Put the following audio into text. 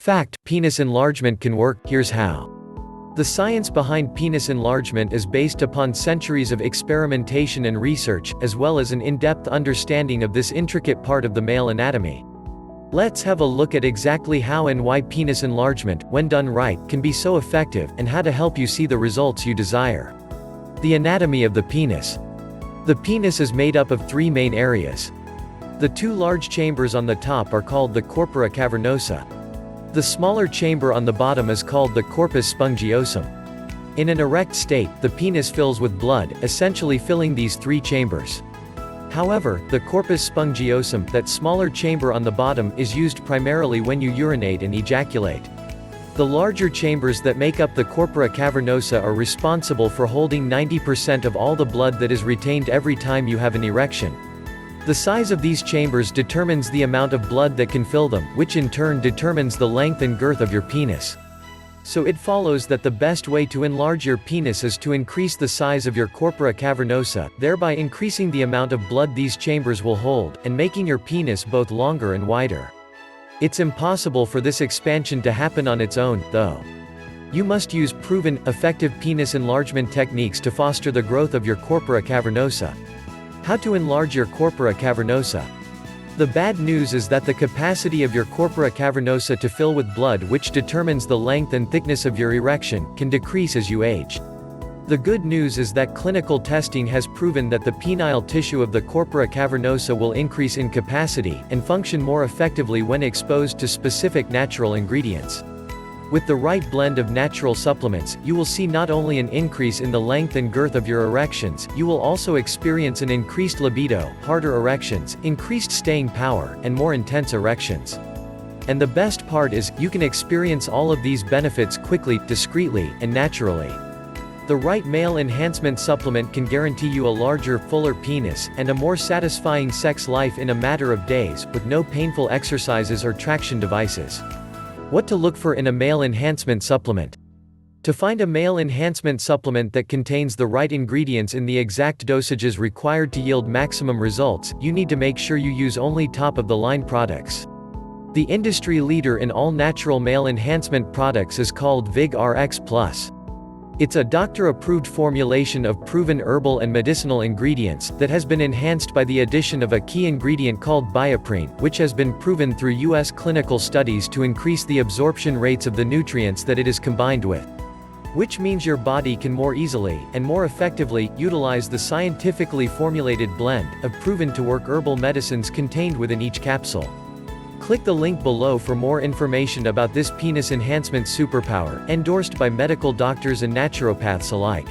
Fact: penis enlargement can work, here's how. The science behind penis enlargement is based upon centuries of experimentation and research, as well as an in-depth understanding of this intricate part of the male anatomy. Let's have a look at exactly how and why penis enlargement, when done right, can be so effective, and how to help you see the results you desire. The anatomy of the penis. The penis is made up of three main areas. The two large chambers on the top are called the Corpora Cavernosa. The smaller chamber on the bottom is called the Corpus Spongiosum. In an erect state, the penis fills with blood, essentially filling these three chambers. However, the Corpus Spongiosum, that smaller chamber on the bottom, is used primarily when you urinate and ejaculate. The larger chambers that make up the Corpora Cavernosa are responsible for holding 90% of all the blood that is retained every time you have an erection. The size of these chambers determines the amount of blood that can fill them, which in turn determines the length and girth of your penis. So it follows that the best way to enlarge your penis is to increase the size of your Corpora Cavernosa, thereby increasing the amount of blood these chambers will hold, and making your penis both longer and wider. It's impossible for this expansion to happen on its own, though. You must use proven, effective penis enlargement techniques to foster the growth of your Corpora Cavernosa. How to enlarge your Corpora Cavernosa. The bad news is that the capacity of your Corpora Cavernosa to fill with blood, which determines the length and thickness of your erection, can decrease as you age. The good news is that clinical testing has proven that the penile tissue of the Corpora Cavernosa will increase in capacity, and function more effectively when exposed to specific natural ingredients. With the right blend of natural supplements, you will see not only an increase in the length and girth of your erections, you will also experience an increased libido, harder erections, increased staying power, and more intense erections. And the best part is, you can experience all of these benefits quickly, discreetly, and naturally. The right male enhancement supplement can guarantee you a larger, fuller penis, and a more satisfying sex life in a matter of days, with no painful exercises or traction devices. What to look for in a male enhancement supplement. To find a male enhancement supplement that contains the right ingredients in the exact dosages required to yield maximum results, you need to make sure you use only top-of-the-line products. The industry leader in all natural male enhancement products is called VIG-RX+. It's a doctor-approved formulation of proven herbal and medicinal ingredients, that has been enhanced by the addition of a key ingredient called bioprine, which has been proven through U.S. clinical studies to increase the absorption rates of the nutrients that it is combined with. Which means your body can more easily, and more effectively, utilize the scientifically formulated blend of proven-to-work herbal medicines contained within each capsule. Click the link below for more information about this penis enhancement superpower, endorsed by medical doctors and naturopaths alike.